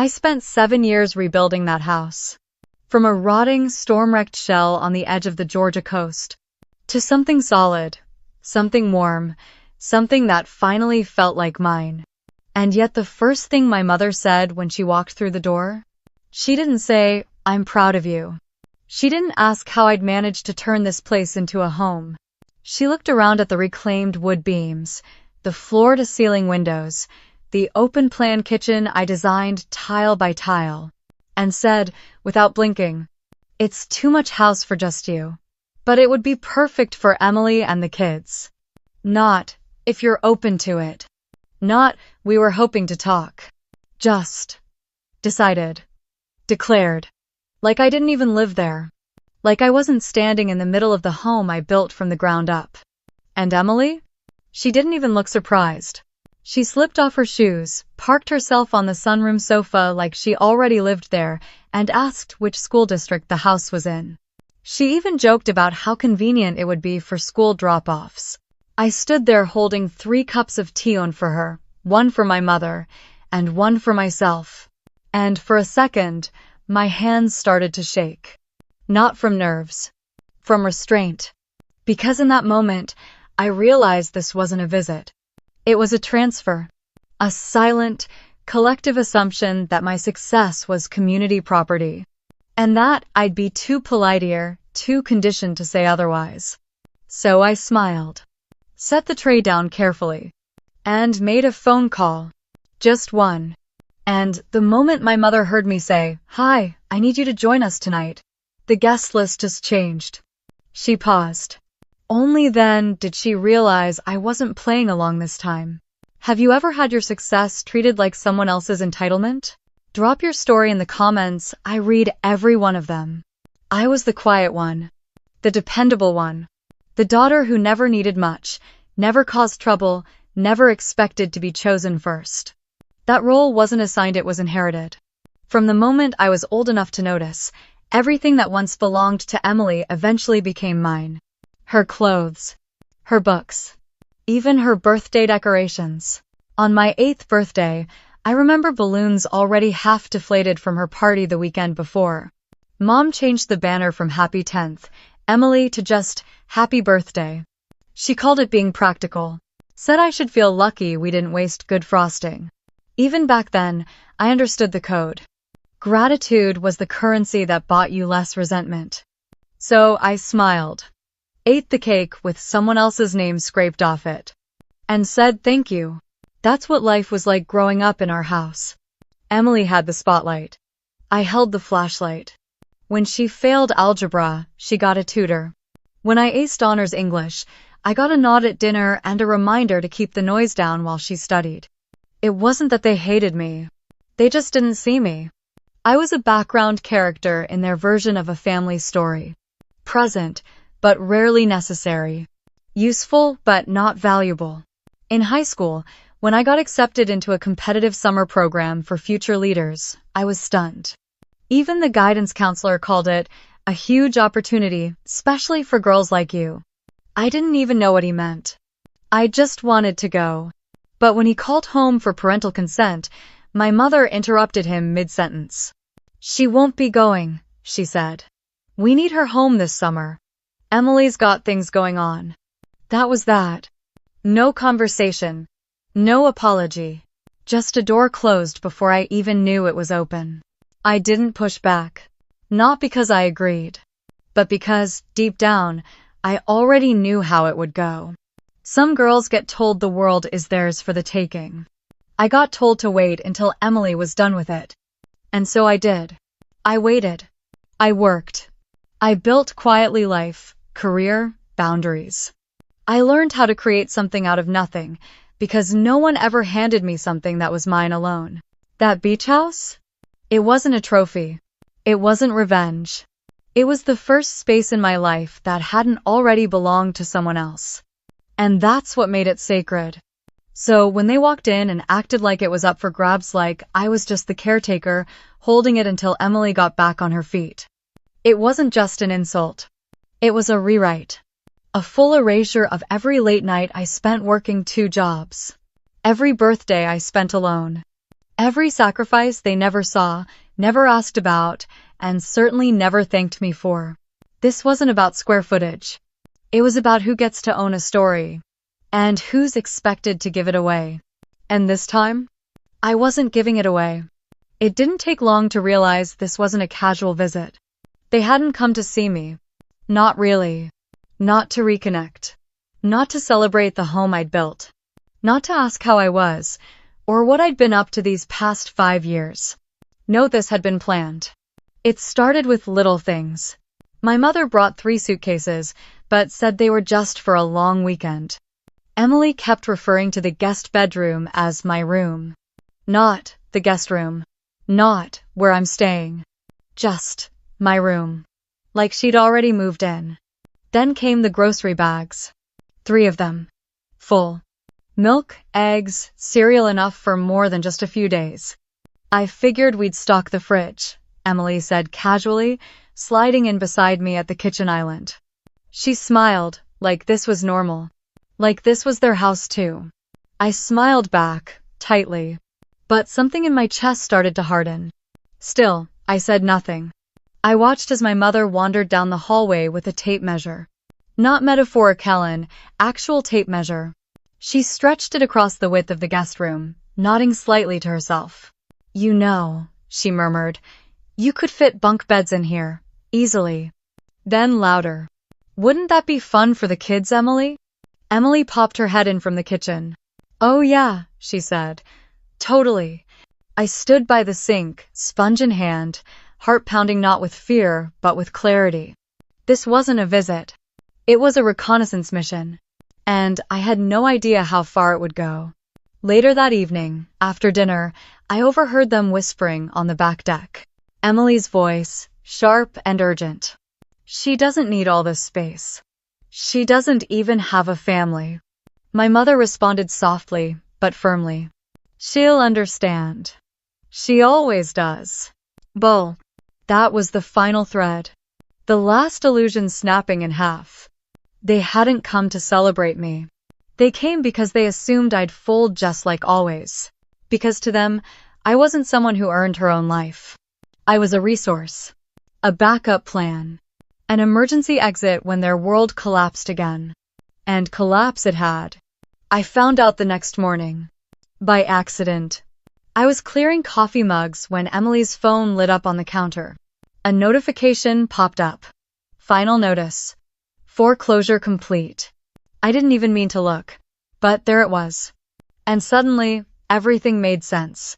I spent 7 years rebuilding that house. From a rotting, storm-wrecked shell on the edge of the Georgia coast, to something solid, something warm, something that finally felt like mine. And yet the first thing my mother said when she walked through the door? She didn't say, "I'm proud of you." She didn't ask how I'd managed to turn this place into a home. She looked around at the reclaimed wood beams, the floor-to-ceiling windows, the open-plan kitchen I designed tile by tile, and said, without blinking, "It's too much house for just you. But it would be perfect for Emily and the kids. Not, if you're open to it. Not, we were hoping to talk. Just. Decided. Declared. Like I didn't even live there. Like I wasn't standing in the middle of the home I built from the ground up. And Emily? She didn't even look surprised. She slipped off her shoes, parked herself on the sunroom sofa like she already lived there, and asked which school district the house was in. She even joked about how convenient it would be for school drop-offs. I stood there holding 3 cups of tea for her, one for my mother, and one for myself. And for a second, my hands started to shake. Not from nerves. From restraint. Because in that moment, I realized this wasn't a visit. It was a transfer. A silent, collective assumption that my success was community property. And that I'd be too polite here, too conditioned to say otherwise. So I smiled. Set the tray down carefully. And made a phone call. Just one. And the moment my mother heard me say, "Hi, I need you to join us tonight," the guest list just changed. She paused. Only then did she realize I wasn't playing along this time. Have you ever had your success treated like someone else's entitlement? Drop your story in the comments. I read every one of them. I was the quiet one. The dependable one. The daughter who never needed much, never caused trouble, never expected to be chosen first. That role wasn't assigned, it was inherited. From the moment I was old enough to notice, everything that once belonged to Emily eventually became mine. Her clothes. Her books. Even her birthday decorations. On my 8th birthday, I remember balloons already half deflated from her party the weekend before. Mom changed the banner from Happy 10th, Emily, to just Happy Birthday. She called it being practical. Said I should feel lucky we didn't waste good frosting. Even back then, I understood the code. Gratitude was the currency that bought you less resentment. So I smiled, ate the cake with someone else's name scraped off it, and said thank you. That's what life was like growing up in our house. Emily had the spotlight. I held the flashlight. When she failed algebra, she got a tutor. When I aced honors English, I got a nod at dinner and a reminder to keep the noise down while she studied. It wasn't that they hated me. They just didn't see me. I was a background character in their version of a family story. Present, but rarely necessary. Useful, but not valuable. In high school, when I got accepted into a competitive summer program for future leaders, I was stunned. Even the guidance counselor called it a huge opportunity, especially for girls like you. I didn't even know what he meant. I just wanted to go. But when he called home for parental consent, my mother interrupted him mid-sentence. "She won't be going," she said. "We need her home this summer. Emily's got things going on." That was that. No conversation. No apology. Just a door closed before I even knew it was open. I didn't push back. Not because I agreed. But because, deep down, I already knew how it would go. Some girls get told the world is theirs for the taking. I got told to wait until Emily was done with it. And so I did. I waited. I worked. I built quietly life, career, boundaries. I learned how to create something out of nothing, because no one ever handed me something that was mine alone. That beach house? It wasn't a trophy. It wasn't revenge. It was the first space in my life that hadn't already belonged to someone else. And that's what made it sacred. So when they walked in and acted like it was up for grabs, like I was just the caretaker, holding it until Emily got back on her feet, it wasn't just an insult. It was a rewrite. A full erasure of every late night I spent working 2 jobs. Every birthday I spent alone. Every sacrifice they never saw, never asked about, and certainly never thanked me for. This wasn't about square footage. It was about who gets to own a story, and who's expected to give it away. And this time, I wasn't giving it away. It didn't take long to realize this wasn't a casual visit. They hadn't come to see me. Not really. Not to reconnect. Not to celebrate the home I'd built. Not to ask how I was, or what I'd been up to these past 5 years. No, this had been planned. It started with little things. My mother brought 3 suitcases, but said they were just for a long weekend. Emily kept referring to the guest bedroom as my room. Not the guest room. Not where I'm staying. Just my room. Like she'd already moved in. Then came the grocery bags. 3 of them. Full. Milk, eggs, cereal enough for more than just a few days. I figured we'd stock the fridge, Emily said casually, sliding in beside me at the kitchen island. She smiled, like this was normal. Like this was their house too. I smiled back, tightly. But something in my chest started to harden. Still, I said nothing. I watched as my mother wandered down the hallway with a tape measure. Not metaphorical, an actual tape measure. She stretched it across the width of the guest room, nodding slightly to herself. You know, she murmured, you could fit bunk beds in here, easily. Then louder. Wouldn't that be fun for the kids, Emily? Emily popped her head in from the kitchen. Oh yeah, she said. Totally. I stood by the sink, sponge in hand, heart pounding not with fear, but with clarity. This wasn't a visit. It was a reconnaissance mission. And I had no idea how far it would go. Later that evening, after dinner, I overheard them whispering on the back deck. Emily's voice, sharp and urgent. She doesn't need all this space. She doesn't even have a family. My mother responded softly, but firmly. She'll understand. She always does. Bull. That was the final thread. The last illusion snapping in half. They hadn't come to celebrate me. They came because they assumed I'd fold just like always. Because to them, I wasn't someone who earned her own life. I was a resource. A backup plan. An emergency exit when their world collapsed again. And collapse it had. I found out the next morning. By accident. I was clearing coffee mugs when Emily's phone lit up on the counter. A notification popped up. Final notice. Foreclosure complete. I didn't even mean to look. But there it was. And suddenly, everything made sense.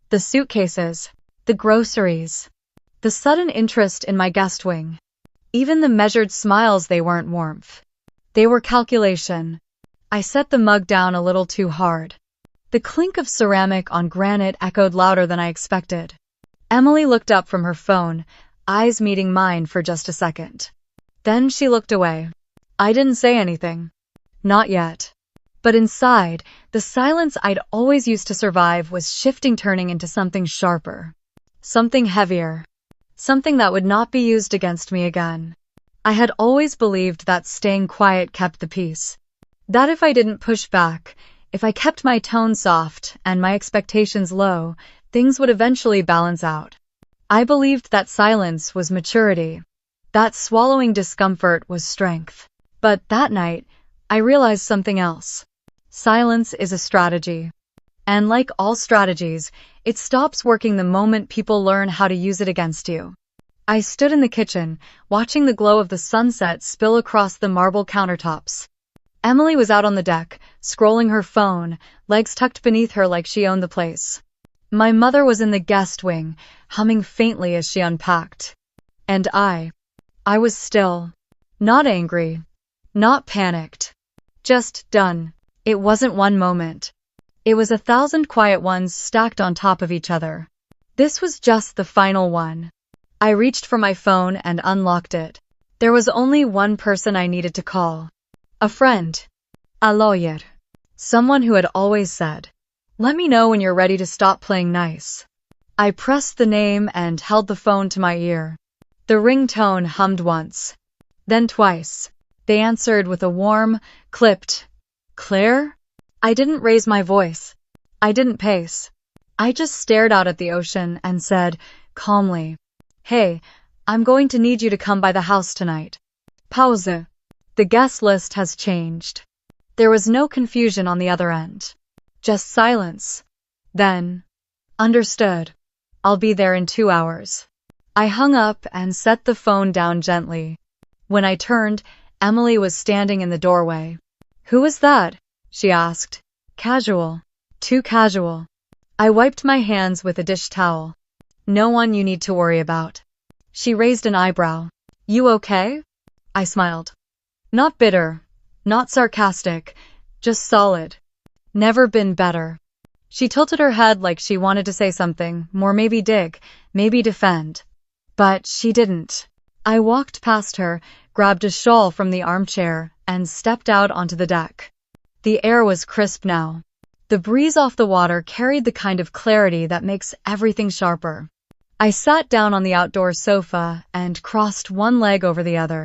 The suitcases. The groceries. The sudden interest in my guest wing. Even the measured smiles, they weren't warmth. They were calculation. I set the mug down a little too hard. The clink of ceramic on granite echoed louder than I expected. Emily looked up from her phone, eyes meeting mine for just a second. Then she looked away. I didn't say anything. Not yet. But inside, the silence I'd always used to survive was shifting, turning into something sharper. Something heavier. Something that would not be used against me again. I had always believed that staying quiet kept the peace. That if I didn't push back, if I kept my tone soft and my expectations low, things would eventually balance out. I believed that silence was maturity. That swallowing discomfort was strength. But that night, I realized something else. Silence is a strategy. And like all strategies, it stops working the moment people learn how to use it against you. I stood in the kitchen, watching the glow of the sunset spill across the marble countertops. Emily was out on the deck, scrolling her phone, legs tucked beneath her like she owned the place. My mother was in the guest wing, humming faintly as she unpacked. And I was still. Not angry. Not panicked. Just done. It wasn't one moment. It was 1,000 quiet ones stacked on top of each other. This was just the final one. I reached for my phone and unlocked it. There was only one person I needed to call. A friend. A lawyer. Someone who had always said, "Let me know when you're ready to stop playing nice." I pressed the name and held the phone to my ear. The ringtone hummed once. Then twice. They answered with a warm, clipped, "Claire?" I didn't raise my voice. I didn't pace. I just stared out at the ocean and said, calmly, "Hey, I'm going to need you to come by the house tonight." Pause. The guest list has changed. There was no confusion on the other end. Just silence. Then, understood. I'll be there in 2 hours. I hung up and set the phone down gently. When I turned, Emily was standing in the doorway. "Who was that?" she asked. "Casual. Too casual." I wiped my hands with a dish towel. "No one you need to worry about." She raised an eyebrow. "You okay?" I smiled. Not bitter, not sarcastic, just solid. "Never been better." She tilted her head like she wanted to say something, more maybe dig, maybe defend. But she didn't. I walked past her, grabbed a shawl from the armchair, and stepped out onto the deck. The air was crisp now. The breeze off the water carried the kind of clarity that makes everything sharper. I sat down on the outdoor sofa and crossed one leg over the other.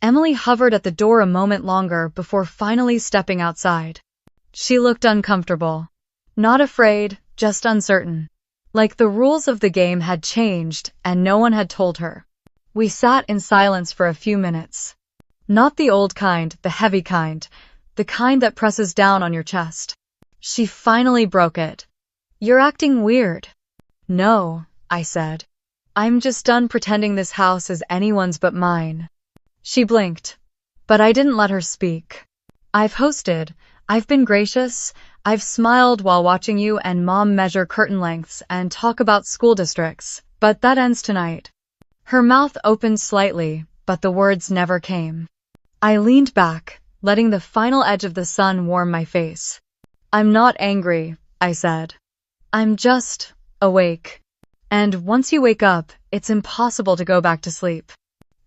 Emily hovered at the door a moment longer before finally stepping outside. She looked uncomfortable. Not afraid, just uncertain. Like the rules of the game had changed and no one had told her. We sat in silence for a few minutes. Not the old kind, the heavy kind, the kind that presses down on your chest. She finally broke it. "You're acting weird." "No," I said. "I'm just done pretending this house is anyone's but mine." She blinked, but I didn't let her speak. "I've hosted. I've been gracious. I've smiled while watching you and Mom measure curtain lengths and talk about school districts, but that ends tonight." Her mouth opened slightly, but the words never came. I leaned back, letting the final edge of the sun warm my face. "I'm not angry," I said. "I'm just awake. And once you wake up, it's impossible to go back to sleep."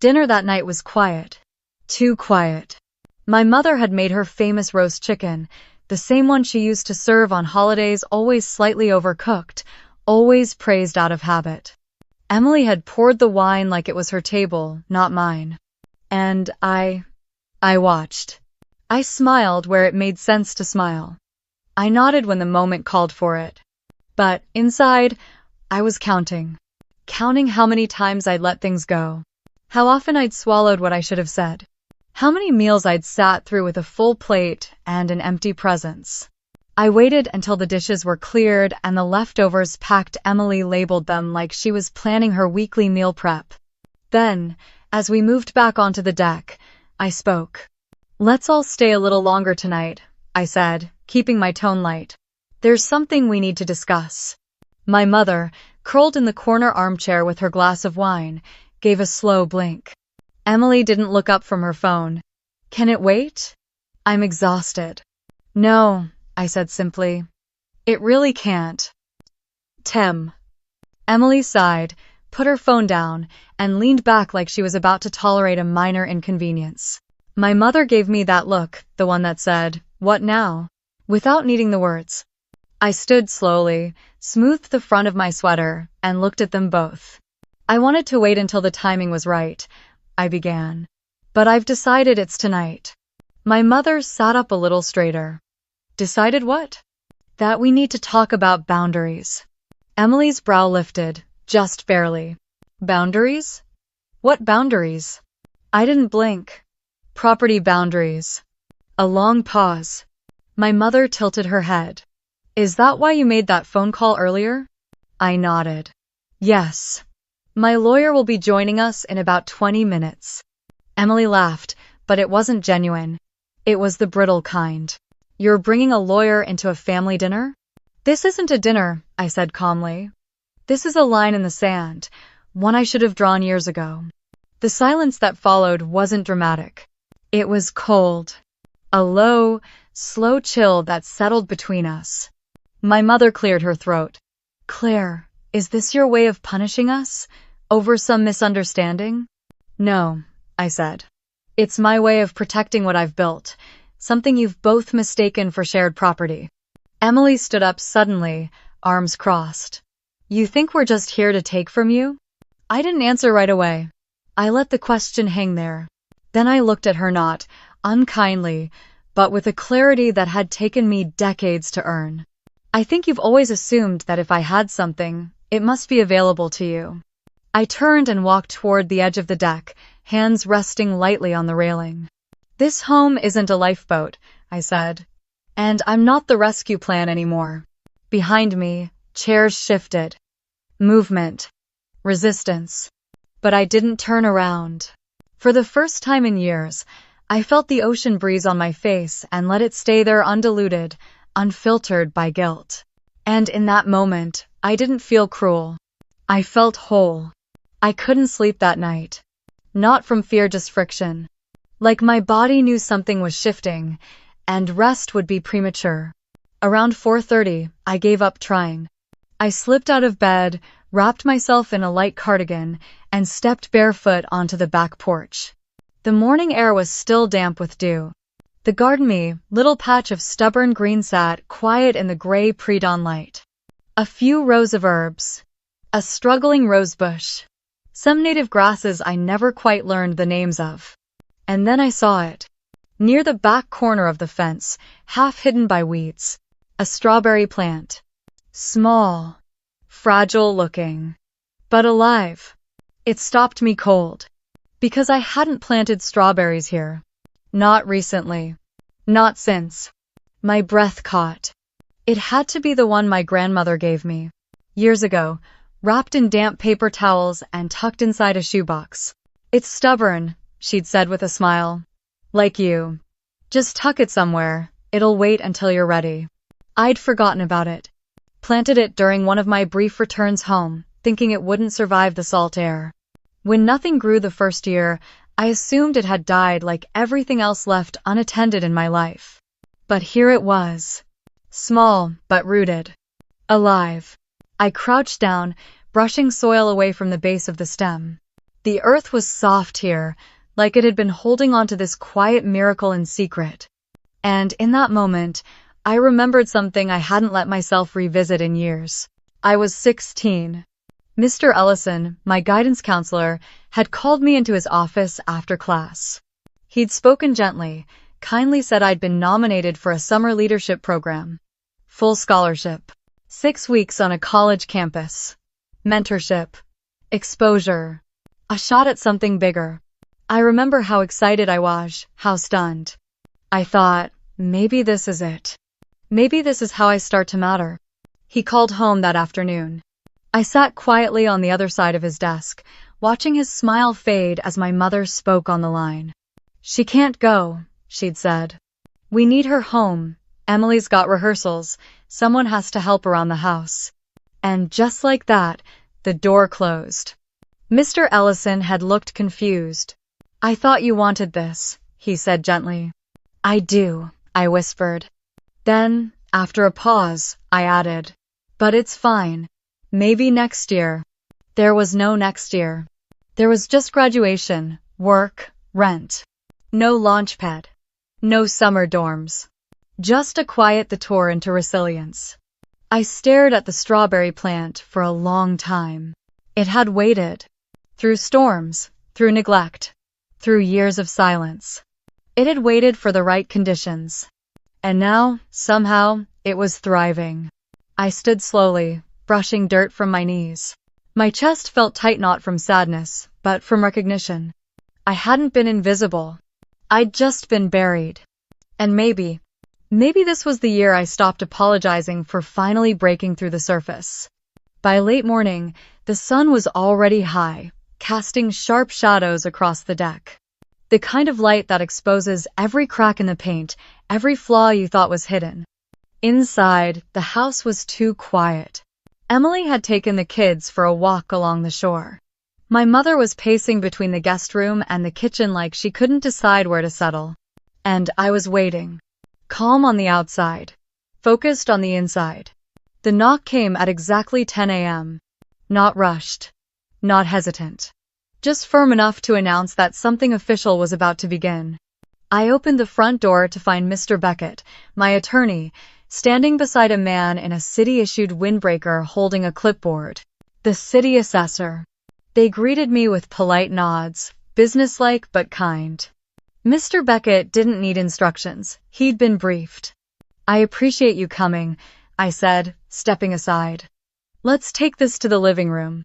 Dinner that night was quiet. Too quiet. My mother had made her famous roast chicken, the same one she used to serve on holidays, always slightly overcooked, always praised out of habit. Emily had poured the wine like it was her table, not mine. And I watched. I smiled where it made sense to smile. I nodded when the moment called for it. But inside, I was counting. Counting how many times I'd let things go. How often I'd swallowed what I should have said. How many meals I'd sat through with a full plate and an empty presence. I waited until the dishes were cleared and the leftovers packed. Emily labeled them like she was planning her weekly meal prep. Then, as we moved back onto the deck, I spoke. "Let's all stay a little longer tonight," I said, keeping my tone light. "There's something we need to discuss." My mother, curled in the corner armchair with her glass of wine, gave a slow blink. Emily didn't look up from her phone. "Can it wait?" "I'm exhausted." "No," I said simply. "It really can't." "Tem." Emily sighed, put her phone down, and leaned back like she was about to tolerate a minor inconvenience. My mother gave me that look, the one that said, "What now?" without needing the words. I stood slowly, smoothed the front of my sweater, and looked at them both. "I wanted to wait until the timing was right," I began. "But I've decided it's tonight." My mother sat up a little straighter. "Decided what?" "That we need to talk about boundaries." Emily's brow lifted, just barely. "Boundaries? What boundaries?" I didn't blink. "Property boundaries." A long pause. My mother tilted her head. "Is that why you made that phone call earlier?" I nodded. "Yes. My lawyer will be joining us in about 20 minutes. Emily laughed, but it wasn't genuine. It was the brittle kind. "You're bringing a lawyer into a family dinner?" "This isn't a dinner," I said calmly. "This is a line in the sand, one I should have drawn years ago." The silence that followed wasn't dramatic. It was cold. A low, slow chill that settled between us. My mother cleared her throat. "Claire, is this your way of punishing us? Over some misunderstanding?" "No," I said. "It's my way of protecting what I've built, something you've both mistaken for shared property." Emily stood up suddenly, arms crossed. "You think we're just here to take from you?" I didn't answer right away. I let the question hang there. Then I looked at her, not unkindly, but with a clarity that had taken me decades to earn. I think you've always assumed that if I had something, it must be available to you. I turned and walked toward the edge of the deck, hands resting lightly on the railing. This home isn't a lifeboat, I said. And I'm not the rescue plan anymore. Behind me, chairs shifted. Movement. Resistance. But I didn't turn around. For the first time in years, I felt the ocean breeze on my face and let it stay there undiluted, unfiltered by guilt. And in that moment, I didn't feel cruel. I felt whole. I couldn't sleep that night. Not from fear, just friction. Like my body knew something was shifting, and rest would be premature. Around 4:30, I gave up trying. I slipped out of bed, wrapped myself in a light cardigan, and stepped barefoot onto the back porch. The morning air was still damp with dew. The garden-me little patch of stubborn green sat quiet in the gray pre-dawn light. A few rows of herbs. A struggling rose bush. Some native grasses I never quite learned the names of. And then I saw it. Near the back corner of the fence, half hidden by weeds. A strawberry plant. Small. Fragile looking. But alive. It stopped me cold. Because I hadn't planted strawberries here. Not recently. Not since. My breath caught. It had to be the one my grandmother gave me. Years ago, wrapped in damp paper towels and tucked inside a shoebox. It's stubborn, she'd said with a smile. Like you. Just tuck it somewhere. It'll wait until you're ready. I'd forgotten about it. Planted it during one of my brief returns home, thinking it wouldn't survive the salt air. When nothing grew the first year, I assumed it had died like everything else left unattended in my life. But here it was. Small, but rooted. Alive. I crouched down, brushing soil away from the base of the stem. The earth was soft here, like it had been holding on to this quiet miracle in secret. And in that moment, I remembered something I hadn't let myself revisit in years. I was 16. Mr. Ellison, my guidance counselor, had called me into his office after class. He'd spoken gently, kindly said I'd been nominated for a summer leadership program. Full scholarship. 6 weeks on a college campus. Mentorship. Exposure. A shot at something bigger. I remember how excited I was, how stunned. I thought, maybe this is it. Maybe this is how I start to matter. He called home that afternoon. I sat quietly on the other side of his desk, watching his smile fade as my mother spoke on the line. She can't go, she'd said. We need her home. Emily's got rehearsals. Someone has to help around the house. And just like that, the door closed. Mr. Ellison had looked confused. I thought you wanted this, he said gently. I do, I whispered. Then, after a pause, I added, but it's fine. Maybe next year. There was no next year. There was just graduation, work, rent. No launch pad. No summer dorms. Just a quiet detour into resilience. I stared at the strawberry plant for a long time. It had waited. Through storms, through neglect, through years of silence. It had waited for the right conditions. And now, somehow, it was thriving. I stood slowly, brushing dirt from my knees. My chest felt tight, not from sadness, but from recognition. I hadn't been invisible. I'd just been buried. And maybe this was the year I stopped apologizing for finally breaking through the surface. By late morning, the sun was already high, casting sharp shadows across the deck. The kind of light that exposes every crack in the paint, every flaw you thought was hidden. Inside, the house was too quiet. Emily had taken the kids for a walk along the shore. My mother was pacing between the guest room and the kitchen like she couldn't decide where to settle. And I was waiting. Calm on the outside. Focused on the inside. The knock came at exactly 10 a.m. Not rushed. Not hesitant. Just firm enough to announce that something official was about to begin. I opened the front door to find Mr. Beckett, my attorney, standing beside a man in a city-issued windbreaker holding a clipboard. The city assessor. They greeted me with polite nods, businesslike but kind. Mr. Beckett didn't need instructions. He'd been briefed. I appreciate you coming, I said, stepping aside. Let's take this to the living room.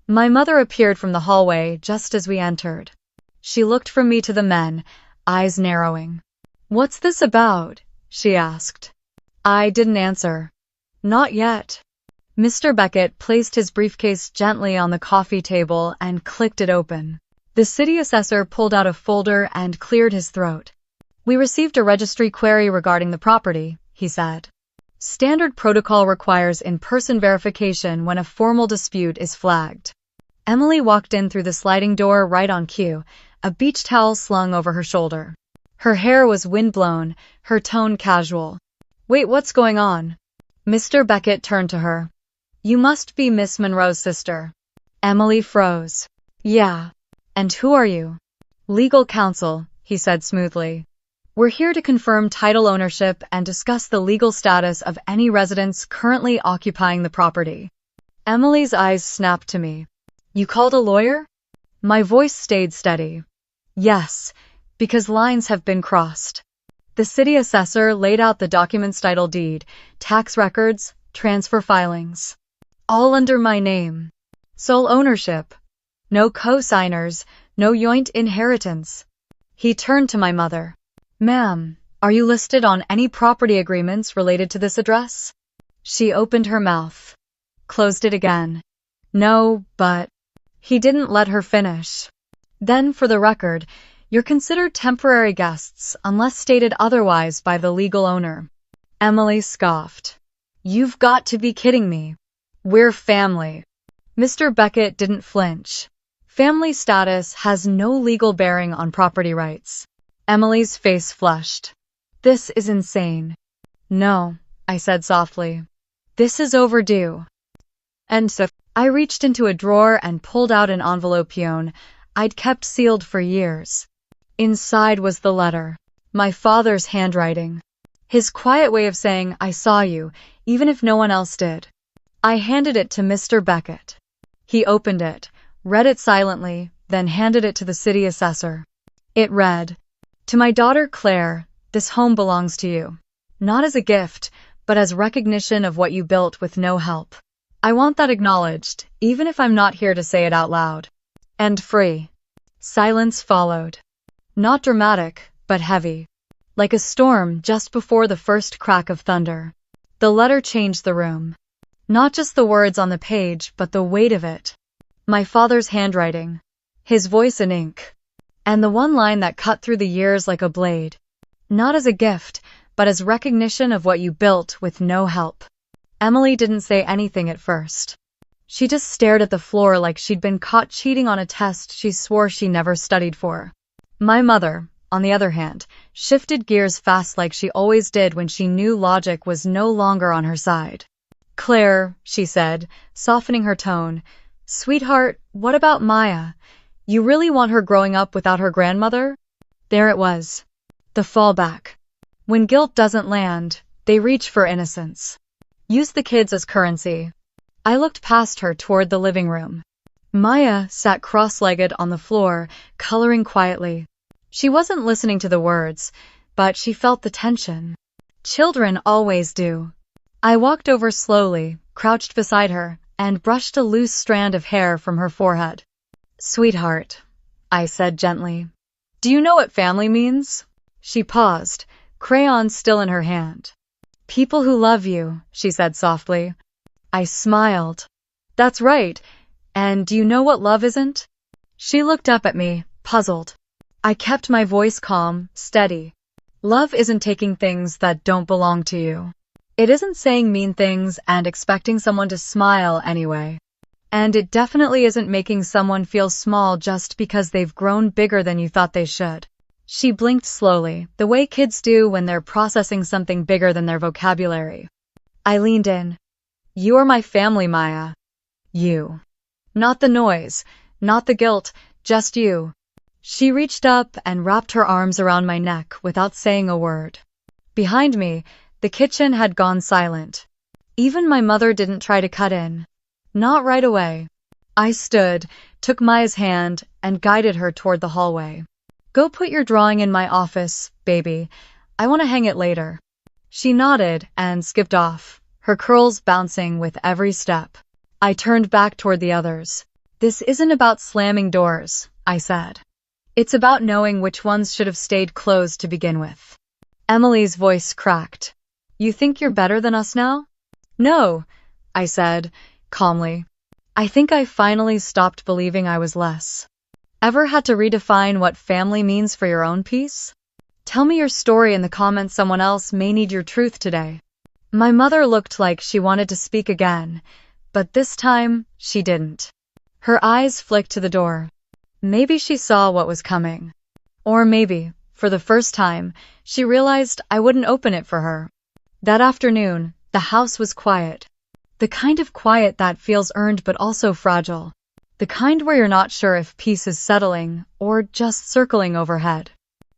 My mother appeared from the hallway just as we entered. She looked from me to the men, eyes narrowing. What's this about? She asked. I didn't answer. Not yet. Mr. Beckett placed his briefcase gently on the coffee table and clicked it open. The city assessor pulled out a folder and cleared his throat. We received a registry query regarding the property, he said. Standard protocol requires in-person verification when a formal dispute is flagged. Emily walked in through the sliding door right on cue, a beach towel slung over her shoulder. Her hair was windblown, her tone casual. Wait, what's going on? Mr. Beckett turned to her. You must be Miss Monroe's sister. Emily froze. Yeah. And who are you? Legal counsel, he said smoothly. We're here to confirm title ownership and discuss the legal status of any residents currently occupying the property. Emily's eyes snapped to me. You called a lawyer? My voice stayed steady. Yes, because lines have been crossed. The city assessor laid out the documents: title deed, tax records, transfer filings. All under my name. Sole ownership. No co-signers, no joint inheritance. He turned to my mother. Ma'am, are you listed on any property agreements related to this address? She opened her mouth. Closed it again. No, but... He didn't let her finish. Then, for the record, you're considered temporary guests unless stated otherwise by the legal owner. Emily scoffed. You've got to be kidding me. We're family. Mr. Beckett didn't flinch. Family status has no legal bearing on property rights. Emily's face flushed. This is insane. No, I said softly. This is overdue. And so I reached into a drawer and pulled out an envelope I'd kept sealed for years. Inside was the letter. My father's handwriting. His quiet way of saying, I saw you, even if no one else did. I handed it to Mr. Beckett. He opened it, read it silently, then handed it to the city assessor. It read, To my daughter Claire, this home belongs to you. Not as a gift, but as recognition of what you built with no help. I want that acknowledged, even if I'm not here to say it out loud. And free. Silence followed. Not dramatic, but heavy. Like a storm just before the first crack of thunder. The letter changed the room. Not just the words on the page, but the weight of it. My father's handwriting. His voice in ink. And the one line that cut through the years like a blade. Not as a gift, but as recognition of what you built with no help. Emily didn't say anything at first. She just stared at the floor like she'd been caught cheating on a test she swore she never studied for. My mother, on the other hand, shifted gears fast like she always did when she knew logic was no longer on her side. Claire, she said, softening her tone, Sweetheart, what about Maya? You really want her growing up without her grandmother? There it was. The fallback. When guilt doesn't land, they reach for innocence. Use the kids as currency. I looked past her toward the living room. Maya sat cross-legged on the floor, coloring quietly. She wasn't listening to the words, but she felt the tension. Children always do. I walked over slowly, crouched beside her, and brushed a loose strand of hair from her forehead. Sweetheart, I said gently. Do you know what family means? She paused, crayon still in her hand. People who love you, she said softly. I smiled. That's right. And do you know what love isn't? She looked up at me, puzzled. I kept my voice calm, steady. Love isn't taking things that don't belong to you. It isn't saying mean things and expecting someone to smile anyway. And it definitely isn't making someone feel small just because they've grown bigger than you thought they should. She blinked slowly, the way kids do when they're processing something bigger than their vocabulary. I leaned in. You are my family, Maya. You. Not the noise, not the guilt, just you. She reached up and wrapped her arms around my neck without saying a word. Behind me, the kitchen had gone silent. Even my mother didn't try to cut in. Not right away. I stood, took Maya's hand, and guided her toward the hallway. Go put your drawing in my office, baby. I want to hang it later. She nodded and skipped off, her curls bouncing with every step. I turned back toward the others. This isn't about slamming doors, I said. It's about knowing which ones should have stayed closed to begin with. Emily's voice cracked. You think you're better than us now? No, I said, calmly. I think I finally stopped believing I was less. Ever had to redefine what family means for your own peace? Tell me your story in the comments. Someone else may need your truth today. My mother looked like she wanted to speak again, but this time she didn't. Her eyes flicked to the door. Maybe she saw what was coming. Or maybe, for the first time, she realized I wouldn't open it for her. That afternoon, the house was quiet. The kind of quiet that feels earned but also fragile. The kind where you're not sure if peace is settling or just circling overhead.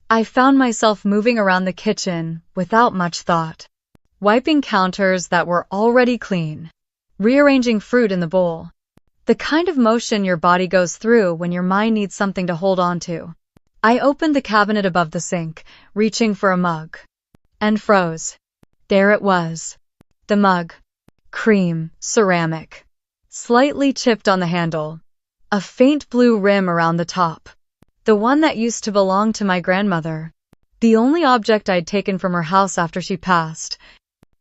I found myself moving around the kitchen without much thought. Wiping counters that were already clean. Rearranging fruit in the bowl. The kind of motion your body goes through when your mind needs something to hold on to. I opened the cabinet above the sink, reaching for a mug. And froze. There it was. The mug. Cream, ceramic. Slightly chipped on the handle. A faint blue rim around the top. The one that used to belong to my grandmother. The only object I'd taken from her house after she passed.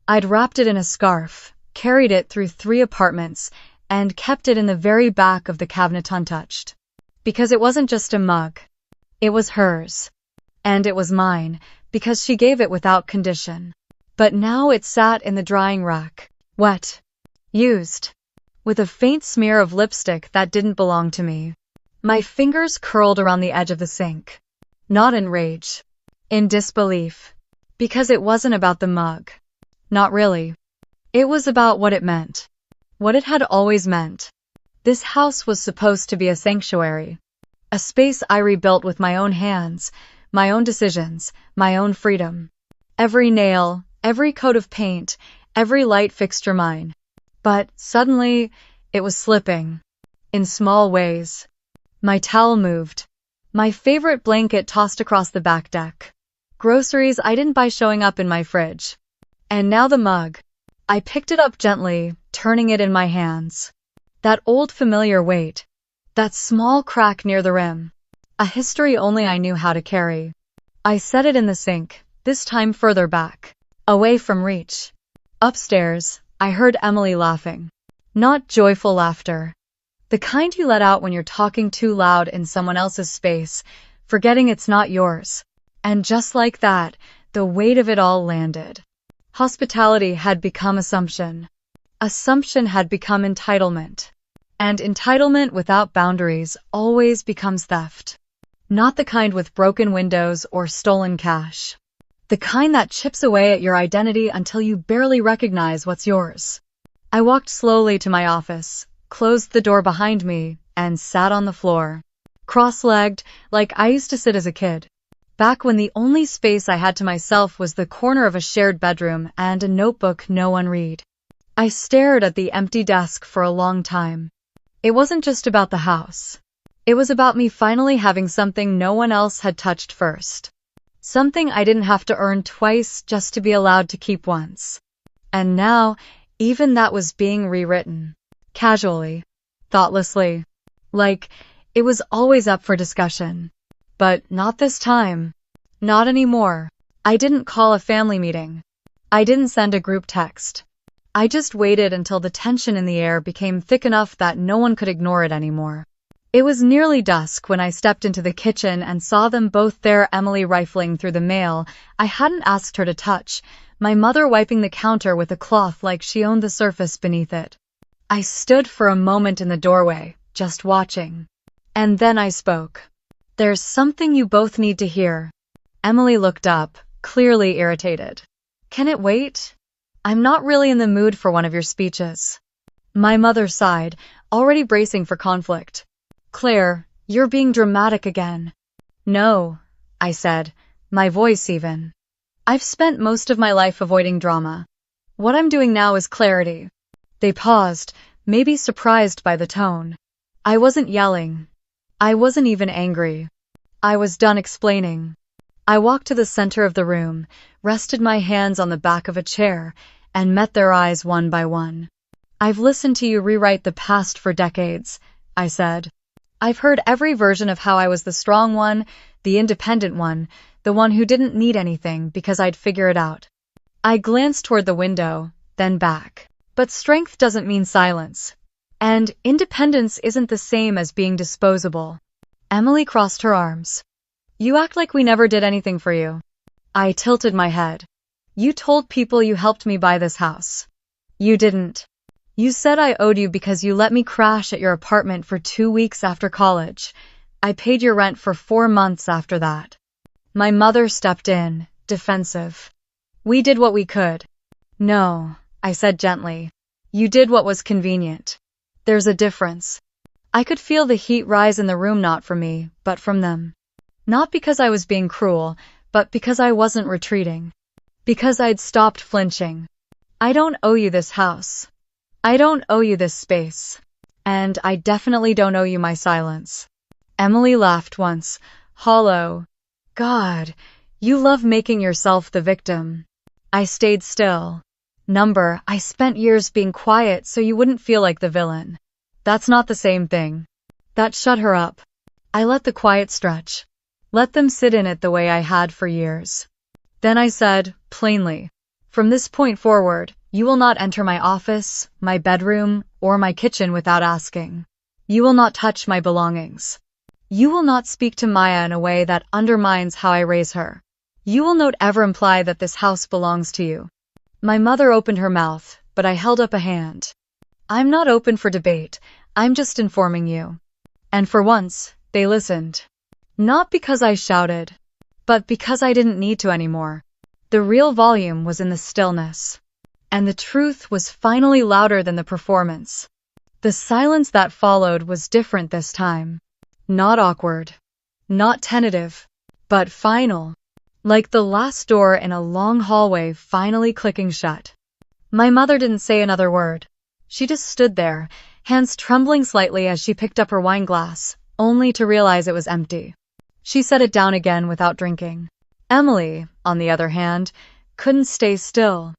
I'd wrapped it in a scarf, carried it through 3 apartments, and kept it in the very back of the cabinet untouched. Because it wasn't just a mug. It was hers. And it was mine, because she gave it without condition. But now it sat in the drying rack. Wet. Used. With a faint smear of lipstick that didn't belong to me. My fingers curled around the edge of the sink. Not in rage. In disbelief. Because it wasn't about the mug. Not really. It was about what it meant. What it had always meant. This house was supposed to be a sanctuary. A space I rebuilt with my own hands, my own decisions, my own freedom. Every nail, every coat of paint, every light fixture mine. But suddenly, it was slipping. In small ways. My towel moved. My favorite blanket tossed across the back deck. Groceries I didn't buy showing up in my fridge. And now the mug. I picked it up gently, turning it in my hands. That old familiar weight. That small crack near the rim. A history only I knew how to carry. I set it in the sink, this time further back. Away from reach. Upstairs, I heard Emily laughing. Not joyful laughter. The kind you let out when you're talking too loud in someone else's space, forgetting it's not yours. And just like that, the weight of it all landed. Hospitality had become assumption. Assumption had become entitlement. And entitlement without boundaries always becomes theft. Not the kind with broken windows or stolen cash. The kind that chips away at your identity until you barely recognize what's yours. I walked slowly to my office, closed the door behind me, and sat on the floor. Cross-legged, like I used to sit as a kid. Back when the only space I had to myself was the corner of a shared bedroom and a notebook no one read. I stared at the empty desk for a long time. It wasn't just about the house. It was about me finally having something no one else had touched first. Something I didn't have to earn twice just to be allowed to keep once. And now, even that was being rewritten. Casually. Thoughtlessly. Like, it was always up for discussion. But not this time. Not anymore. I didn't call a family meeting. I didn't send a group text. I just waited until the tension in the air became thick enough that no one could ignore it anymore. It was nearly dusk when I stepped into the kitchen and saw them both there, Emily rifling through the mail I hadn't asked her to touch, my mother wiping the counter with a cloth like she owned the surface beneath it. I stood for a moment in the doorway, just watching. And then I spoke. There's something you both need to hear. Emily looked up, clearly irritated. Can it wait? I'm not really in the mood for one of your speeches. My mother sighed, already bracing for conflict. Claire, you're being dramatic again. No, I said, my voice even. I've spent most of my life avoiding drama. What I'm doing now is clarity. They paused, maybe surprised by the tone. I wasn't yelling. I wasn't even angry. I was done explaining. I walked to the center of the room, rested my hands on the back of a chair, and met their eyes one by one. "I've listened to you rewrite the past for decades," I said. "I've heard every version of how I was the strong one, the independent one, the one who didn't need anything because I'd figure it out." I glanced toward the window, then back. But strength doesn't mean silence. And independence isn't the same as being disposable. Emily crossed her arms. "You act like we never did anything for you." I tilted my head. "You told people you helped me buy this house. You didn't. You said I owed you because you let me crash at your apartment for 2 weeks after college. I paid your rent for 4 months after that." My mother stepped in, defensive. "We did what we could." "No," I said gently. "You did what was convenient. There's a difference." I could feel the heat rise in the room, not from me, but from them. Not because I was being cruel, but because I wasn't retreating. Because I'd stopped flinching. "I don't owe you this house. I don't owe you this space. And I definitely don't owe you my silence." Emily laughed once, hollow. "God, you love making yourself the victim." I stayed still. I spent years being quiet so you wouldn't feel like the villain." "That's not the same thing." That shut her up. I let the quiet stretch. Let them sit in it the way I had for years. Then I said, plainly, "From this point forward, you will not enter my office, my bedroom, or my kitchen without asking. You will not touch my belongings. You will not speak to Maya in a way that undermines how I raise her. You will not ever imply that this house belongs to you." My mother opened her mouth, but I held up a hand. "I'm not open for debate. I'm just informing you." And for once, they listened. Not because I shouted, but because I didn't need to anymore. The real volume was in the stillness. And the truth was finally louder than the performance. The silence that followed was different this time. Not awkward. Not tentative. But final. Like the last door in a long hallway finally clicking shut. My mother didn't say another word. She just stood there, hands trembling slightly as she picked up her wine glass, only to realize it was empty. She set it down again without drinking. Emily, on the other hand, couldn't stay still.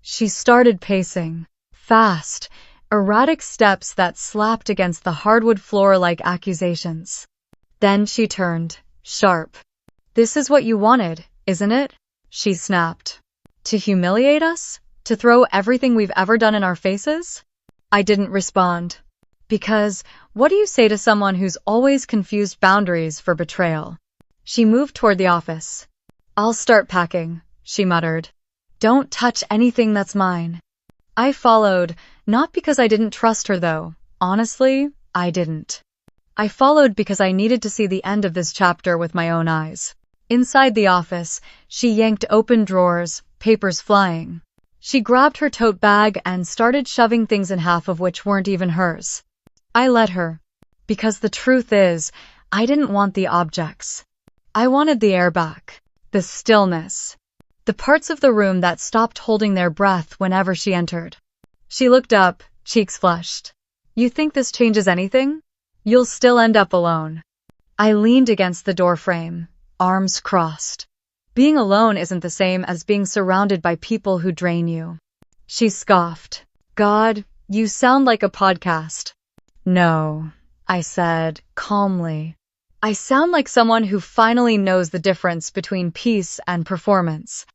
She started pacing. Fast, erratic steps that slapped against the hardwood floor like accusations. Then she turned, sharp. "This is what you wanted, isn't it?" she snapped. "To humiliate us? To throw everything we've ever done in our faces?" I didn't respond. Because what do you say to someone who's always confused boundaries for betrayal? She moved toward the office. "I'll start packing," she muttered. "Don't touch anything that's mine." I followed, not because I didn't trust her though. Honestly, I didn't. I followed because I needed to see the end of this chapter with my own eyes. Inside the office, she yanked open drawers, papers flying. She grabbed her tote bag and started shoving things in half of which weren't even hers. I let her. Because the truth is, I didn't want the objects. I wanted the air back. The stillness. The parts of the room that stopped holding their breath whenever she entered. She looked up, cheeks flushed. "You think this changes anything? You'll still end up alone." I leaned against the doorframe, arms crossed. "Being alone isn't the same as being surrounded by people who drain you." She scoffed. "God, you sound like a podcast." "No," I said, calmly. "I sound like someone who finally knows the difference between peace and performance."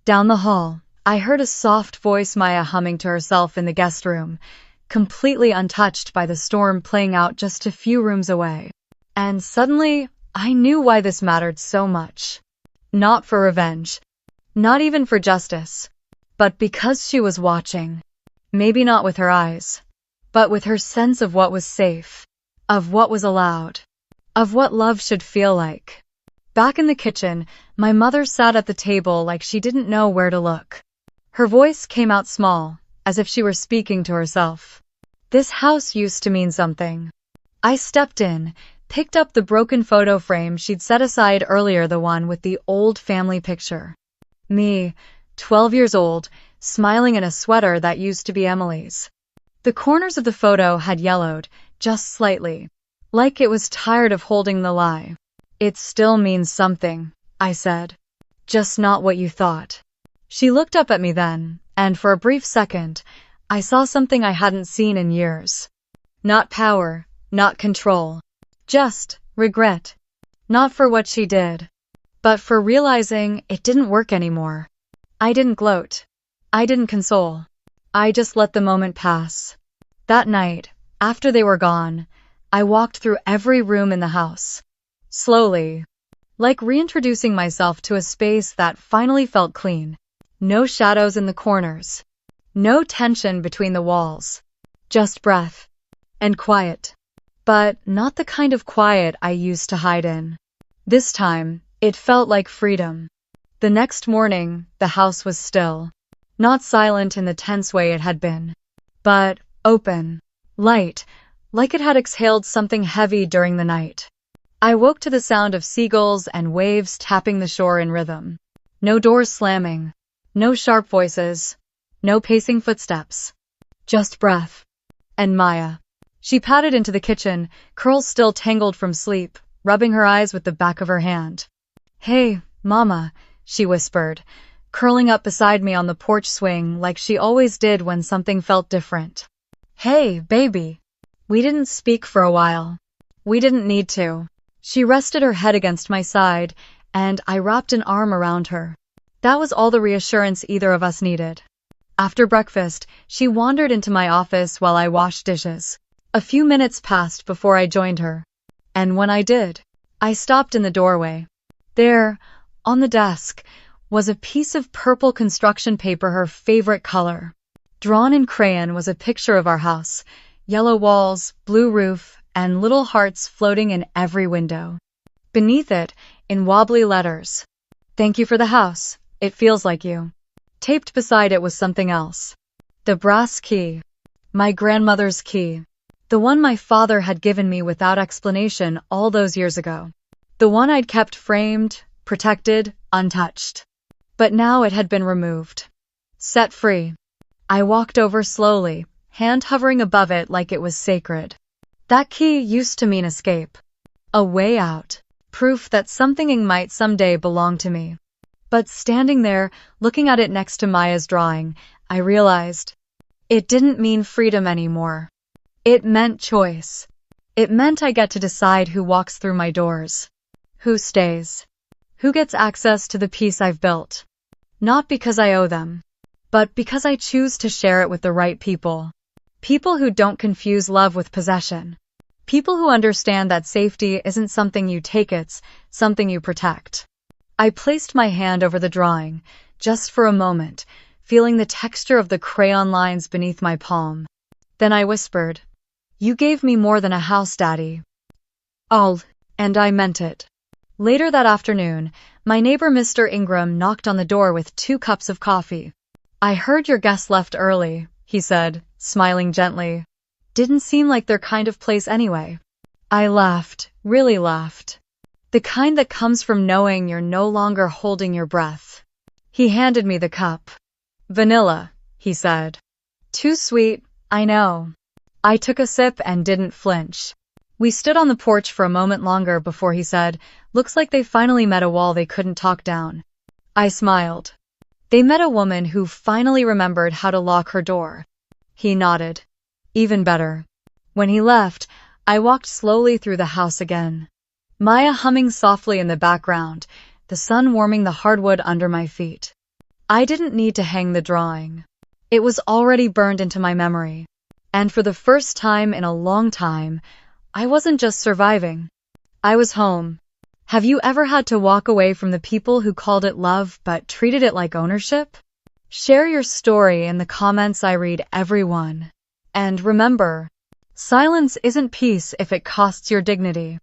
Down the hall, I heard a soft voice Maya humming to herself in the guest room, completely untouched by the storm playing out just a few rooms away. And suddenly, I knew why this mattered so much. Not for revenge. Not even for justice. But because she was watching. Maybe not with her eyes, but with her sense of what was safe, of what was allowed, of what love should feel like. Back in the kitchen, my mother sat at the table like she didn't know where to look. Her voice came out small, as if she were speaking to herself. "This house used to mean something." I stepped in, picked up the broken photo frame she'd set aside earlier, the one with the old family picture. Me, 12 years old, smiling in a sweater that used to be Emily's. The corners of the photo had yellowed, just slightly, like it was tired of holding the lie. "It still means something," I said. "Just not what you thought." She looked up at me then, and for a brief second, I saw something I hadn't seen in years. Not power, not control. Just regret. Not for what she did, but for realizing it didn't work anymore. I didn't gloat. I didn't console. I just let the moment pass. That night, after they were gone, I walked through every room in the house. Slowly, like reintroducing myself to a space that finally felt clean. No shadows in the corners. No tension between the walls. Just breath. And quiet. But not the kind of quiet I used to hide in. This time, it felt like freedom. The next morning, the house was still. Not silent in the tense way it had been, but open, light, like it had exhaled something heavy during the night. I woke to the sound of seagulls and waves tapping the shore in rhythm. No doors slamming, no sharp voices, no pacing footsteps. Just breath. And Maya. She padded into the kitchen, curls still tangled from sleep, rubbing her eyes with the back of her hand. "Hey, Mama," she whispered, curling up beside me on the porch swing like she always did when something felt different. "Hey, baby." We didn't speak for a while. We didn't need to. She rested her head against my side, and I wrapped an arm around her. That was all the reassurance either of us needed. After breakfast, she wandered into my office while I washed dishes. A few minutes passed before I joined her. And when I did, I stopped in the doorway. There, on the desk, was a piece of purple construction paper, her favorite color. Drawn in crayon was a picture of our house, yellow walls, blue roof, and little hearts floating in every window. Beneath it, in wobbly letters, "Thank you for the house. It feels like you." Taped beside it was something else. The brass key. My grandmother's key. The one my father had given me without explanation all those years ago. The one I'd kept framed, protected, untouched. But now it had been removed. Set free. I walked over slowly, hand hovering above it like it was sacred. That key used to mean escape. A way out. Proof that something might someday belong to me. But standing there, looking at it next to Maya's drawing, I realized it didn't mean freedom anymore. It meant choice. It meant I get to decide who walks through my doors. Who stays. Who gets access to the peace I've built. Not because I owe them, but because I choose to share it with the right people. People who don't confuse love with possession. People who understand that safety isn't something you take, it's something you protect. I placed my hand over the drawing, just for a moment, feeling the texture of the crayon lines beneath my palm. Then I whispered, "You gave me more than a house, Daddy." All, and I meant it. Later that afternoon, my neighbor Mr. Ingram knocked on the door with 2 cups of coffee. "I heard your guest left early," he said, smiling gently. "Didn't seem like their kind of place anyway." I laughed, really laughed. The kind that comes from knowing you're no longer holding your breath. He handed me the cup. "Vanilla," he said. "Too sweet, I know." I took a sip and didn't flinch. We stood on the porch for a moment longer before he said, "Looks like they finally met a wall they couldn't talk down." I smiled. They met a woman who finally remembered how to lock her door. He nodded. Even better. When he left, I walked slowly through the house again. Maya humming softly in the background, the sun warming the hardwood under my feet. I didn't need to hang the drawing. It was already burned into my memory. And for the first time in a long time, I wasn't just surviving. I was home. Have you ever had to walk away from the people who called it love but treated it like ownership? Share your story in the comments. I read every one. And remember, silence isn't peace if it costs your dignity.